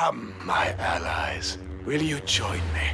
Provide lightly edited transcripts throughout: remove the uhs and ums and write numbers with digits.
Come, my allies. Will you join me?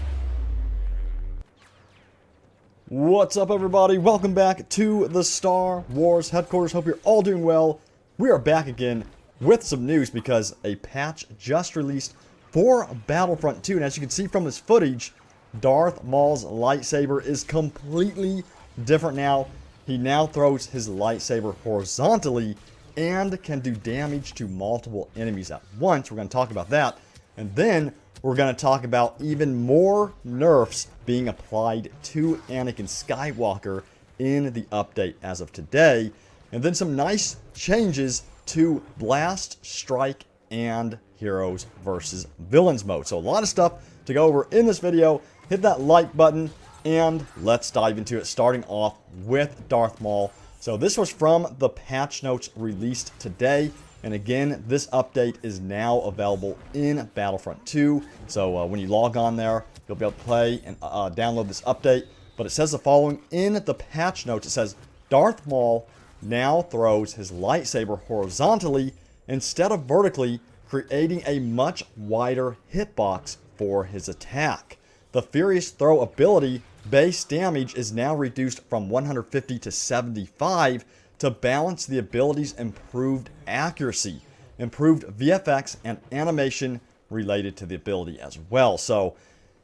What's up, everybody? Welcome back to the Star Wars headquarters. Hope you're all doing well. We are back again with some news because a patch just released for Battlefront 2. And as you can see from this footage, Darth Maul's lightsaber is completely different now. He now throws his lightsaber horizontally and can do damage to multiple enemies at once. We're going to talk about that. And then we're going to talk about even more nerfs being applied to Anakin Skywalker in the update as of today. And then some nice changes to Blast, Strike, and Heroes versus Villains mode. So a lot of stuff to go over in this video. Hit that like button and let's dive into it, starting off with Darth Maul. So this was from the patch notes released today. And again, this update is now available in Battlefront 2. So when you log on there, you'll be able to play and download this update. But it says the following in the patch notes. It says, Darth Maul now throws his lightsaber horizontally instead of vertically, creating a much wider hitbox for his attack. The Furious Throw ability base damage is now reduced from 150 to 75 to balance the ability's improved accuracy, improved VFX, and animation related to the ability as well. So,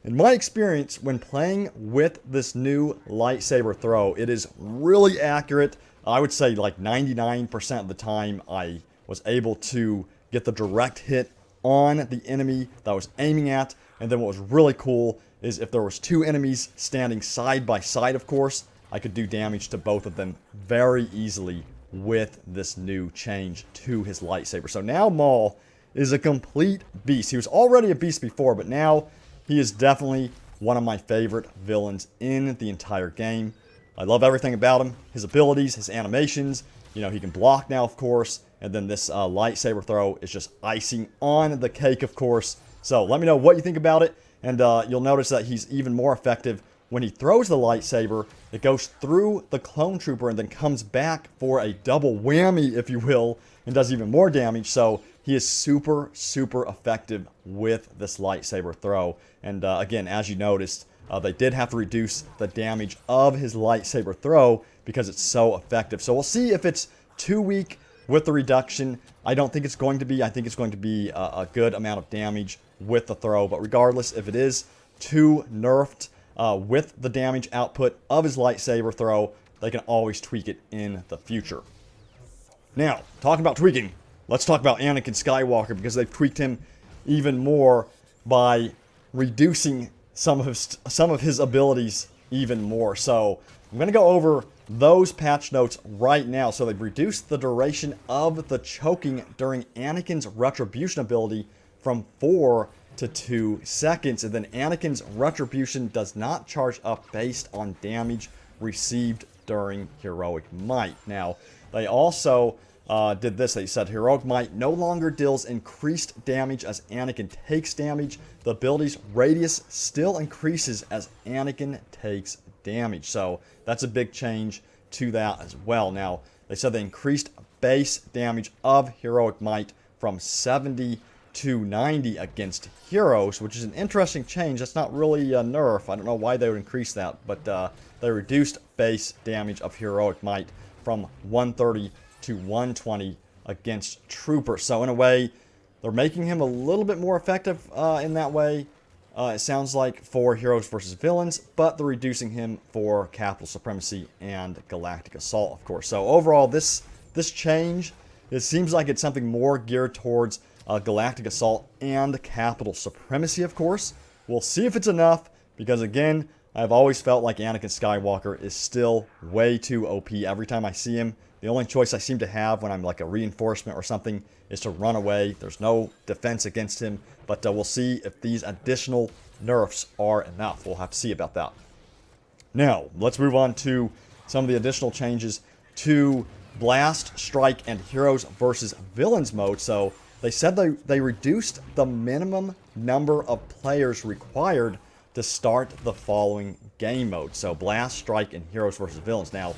in my experience, when playing with this new lightsaber throw, it is really accurate. I would say like 99% of the time I was able to get the direct hit on the enemy that I was aiming at. And then what was really cool is if there was two enemies standing side by side, of course, I could do damage to both of them very easily with this new change to his lightsaber. So now Maul is a complete beast. He was already a beast before, but now he is definitely one of my favorite villains in the entire game. I love everything about him. His abilities, his animations. You know, he can block now, of course. And then this lightsaber throw is just icing on the cake, of course. So let me know what you think about it. And you'll notice that he's even more effective when he throws the lightsaber. It goes through the clone trooper and then comes back for a double whammy, if you will, and does even more damage. So he is super, super effective with this lightsaber throw. And again, as you noticed, they did have to reduce the damage of his lightsaber throw because it's so effective. So we'll see if it's too weak with the reduction. I don't think it's going to be. I think it's going to be a good amount of damage with the throw. But regardless, if it is too nerfed with the damage output of his lightsaber throw, they can always tweak it in the future. Now, talking about tweaking, let's talk about Anakin Skywalker because they've tweaked him even more by reducing some of his abilities even more. So I'm going to go over those patch notes right now. So they've reduced the duration of the choking during Anakin's retribution ability from 4 to 2 seconds. And then Anakin's retribution does not charge up based on damage received during heroic might. Now, they also did this. They said heroic might no longer deals increased damage as Anakin takes damage. The ability's radius still increases as Anakin takes damage. So that's a big change to that as well. Now, they said they increased base damage of heroic might from 70 to 90 against heroes, which is an interesting change. That's not really a nerf. I don't know why they would increase that, but they reduced base damage of heroic might from 130 to 120 against troopers. So in a way, they're making him a little bit more effective in that way. It sounds like for heroes versus villains, but they're reducing him for capital supremacy and galactic assault, of course. So overall, this change, it seems like it's something more geared towards galactic assault and capital supremacy, of course. We'll see if it's enough, because again, I've always felt like Anakin Skywalker is still way too OP. Every time I see him, the only choice I seem to have when I'm like a reinforcement or something is to run away. There's no defense against him, but we'll see if these additional nerfs are enough. We'll have to see about that. Now, let's move on to some of the additional changes to Blast, Strike, and Heroes versus Villains mode. So they said they reduced the minimum number of players required to start the following game mode. So Blast, Strike, and Heroes versus Villains. Now,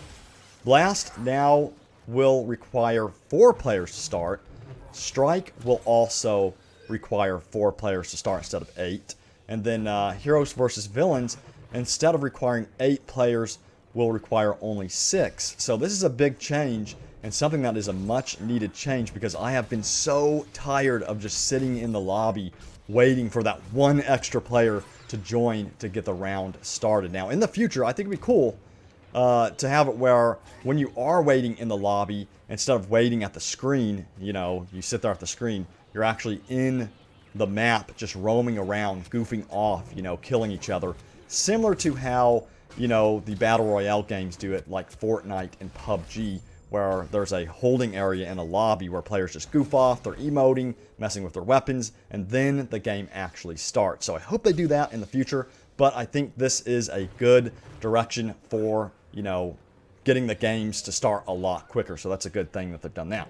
Blast now will require 4 players to start. Strike will also require 4 players to start instead of 8. And then Heroes versus Villains, instead of requiring 8 players, will require only 6. So this is a big change, and something that is a much needed change, because I have been so tired of just sitting in the lobby waiting for that one extra player to join to get the round started. Now, in the future, I think it'd be cool to have it where when you are waiting in the lobby, instead of waiting at the screen, you know, you sit there at the screen, you're actually in the map just roaming around, goofing off, you know, killing each other. Similar to how, you know, the Battle Royale games do it, like Fortnite and PUBG, where there's a holding area in a lobby where players just goof off, they're emoting, messing with their weapons, and then the game actually starts. So I hope they do that in the future, but I think this is a good direction for, you know, getting the games to start a lot quicker. So that's a good thing that they've done that.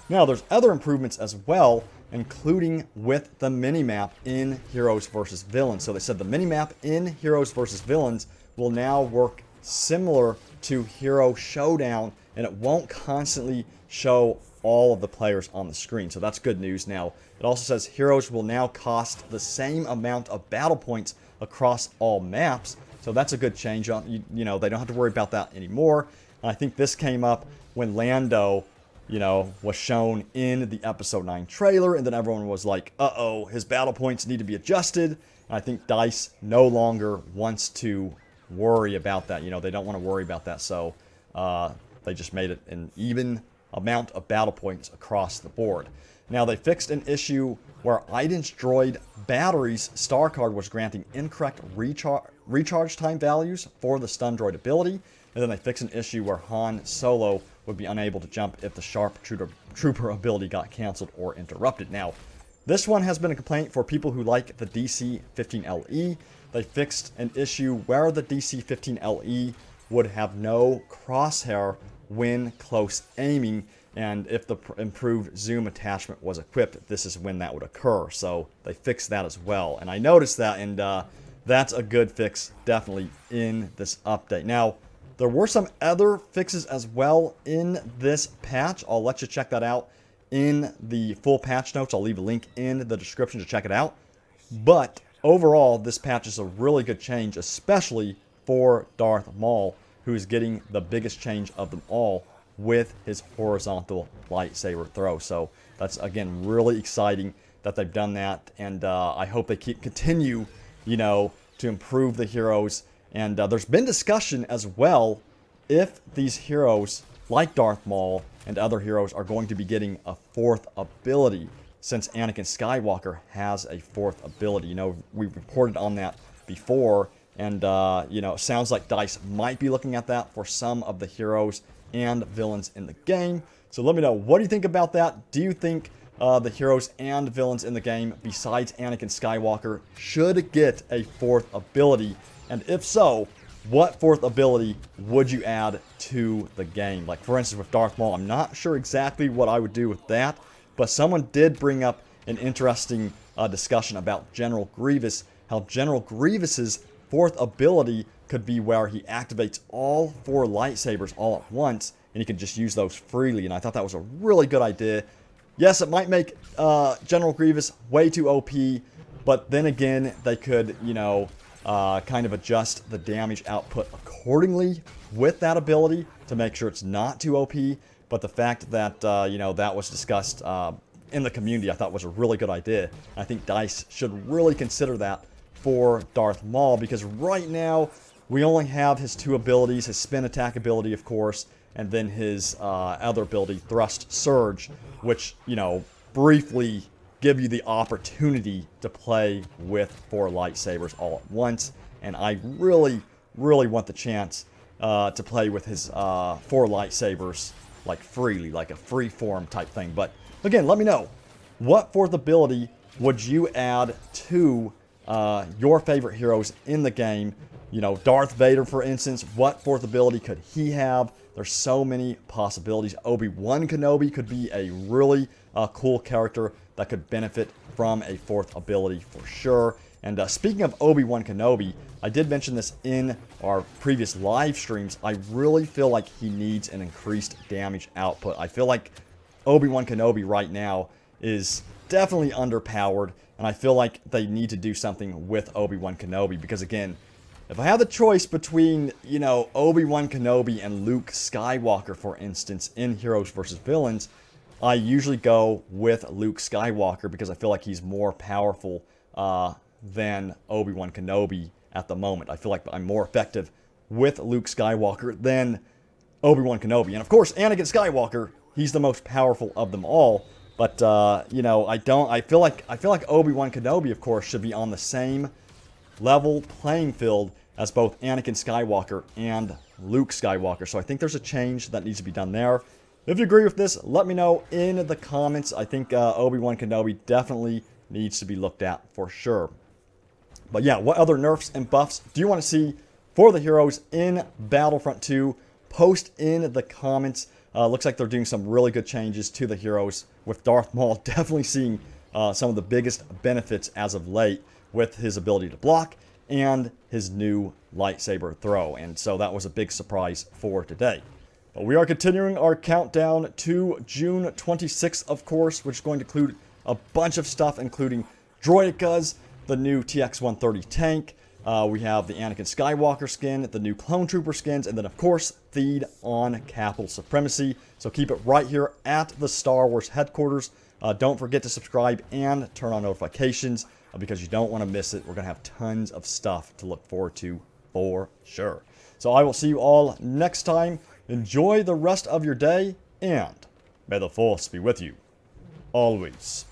Now, there's other improvements as well, including with the minimap in Heroes vs. Villains. So they said the minimap in Heroes vs. Villains will now work similar to Hero Showdown, and it won't constantly show all of the players on the screen. So that's good news. Now, it also says heroes will now cost the same amount of battle points across all maps. So that's a good change. You know, they don't have to worry about that anymore. And I think this came up when Lando, you know, was shown in the Episode 9 trailer, and then everyone was like, uh-oh, his battle points need to be adjusted. And I think DICE no longer wants to worry about that. You know, they don't want to worry about that. So they just made it an even amount of battle points across the board. Now, they fixed an issue where Iden's droid batteries star card was granting incorrect recharge time values for the stun droid ability. And then they fixed an issue where Han Solo would be unable to jump if the sharp trooper ability got canceled or interrupted. Now, this one has been a complaint for people who like the DC-15LE. They fixed an issue where the DC-15LE would have no crosshair when close aiming, and if the improved zoom attachment was equipped, this is when that would occur. So they fixed that as well, and I noticed that, and that's a good fix definitely in this update. Now, there were some other fixes as well in this patch. I'll let you check that out in the full patch notes. I'll leave a link in the description to check it out. But overall, this patch is a really good change, especially for Darth Maul, who's getting the biggest change of them all with his horizontal lightsaber throw. So that's, again, really exciting that they've done that, and I hope they continue, you know, to improve the heroes. And there's been discussion as well if these heroes, like Darth Maul and other heroes, are going to be getting a 4th ability, since Anakin Skywalker has a 4th ability. You know, we reported on that before, and, you know, it sounds like DICE might be looking at that for some of the heroes and villains in the game. So let me know, what do you think about that? Do you think the heroes and villains in the game, besides Anakin Skywalker, should get a 4th ability? And if so, what 4th ability would you add to the game? Like, for instance, with Darth Maul, I'm not sure exactly what I would do with that, but someone did bring up an interesting discussion about General Grievous, how General Grievous's 4th ability could be where he activates all 4 lightsabers all at once, and he can just use those freely, and I thought that was a really good idea. Yes, it might make General Grievous way too OP, but then again, they could, you know, kind of adjust the damage output accordingly with that ability to make sure it's not too OP. But the fact that, you know, that was discussed in the community, I thought was a really good idea. I think DICE should really consider that for Darth Maul, because right now we only have his 2 abilities, his spin attack ability, of course, and then his other ability, Thrust Surge, which, you know, briefly give you the opportunity to play with 4 lightsabers all at once. And I really, really want the chance to play with his 4 lightsabers, like, freely, like a free form type thing. But again, let me know, what 4th ability would you add to your favorite heroes in the game? You know, Darth Vader, for instance, what 4th ability could he have? There's so many possibilities. Obi-Wan Kenobi could be a really cool character that could benefit from a 4th ability for sure. And speaking of Obi-Wan Kenobi, I did mention this in our previous live streams. I really feel like he needs an increased damage output. I feel like Obi-Wan Kenobi right now is definitely underpowered, and I feel like they need to do something with Obi-Wan Kenobi, because again, if I have the choice between, you know, Obi-Wan Kenobi and Luke Skywalker, for instance, in Heroes vs. Villains, I usually go with Luke Skywalker because I feel like he's more powerful than Obi-Wan Kenobi at the moment. I feel like I'm more effective with Luke Skywalker than Obi-Wan Kenobi. And of course, Anakin Skywalker, he's the most powerful of them all. But you know, I feel like Obi-Wan Kenobi, of course, should be on the same level playing field as both Anakin Skywalker and Luke Skywalker. So I think there's a change that needs to be done there. If you agree with this, let me know in the comments. I think Obi-Wan Kenobi definitely needs to be looked at for sure. But yeah, what other nerfs and buffs do you want to see for the heroes in Battlefront 2? Post in the comments. Looks like they're doing some really good changes to the heroes, with Darth Maul definitely seeing some of the biggest benefits as of late with his ability to block and his new lightsaber throw. And so that was a big surprise for today. But we are continuing our countdown to June 26th, of course, which is going to include a bunch of stuff, including droidicas, the new TX-130 tank, we have the Anakin Skywalker skin, the new Clone Trooper skins, and then, of course, Feed on Capital Supremacy. So keep it right here at the Star Wars headquarters. Don't forget to subscribe and turn on notifications because you don't want to miss it. We're going to have tons of stuff to look forward to for sure. So I will see you all next time. Enjoy the rest of your day, and may the Force be with you always.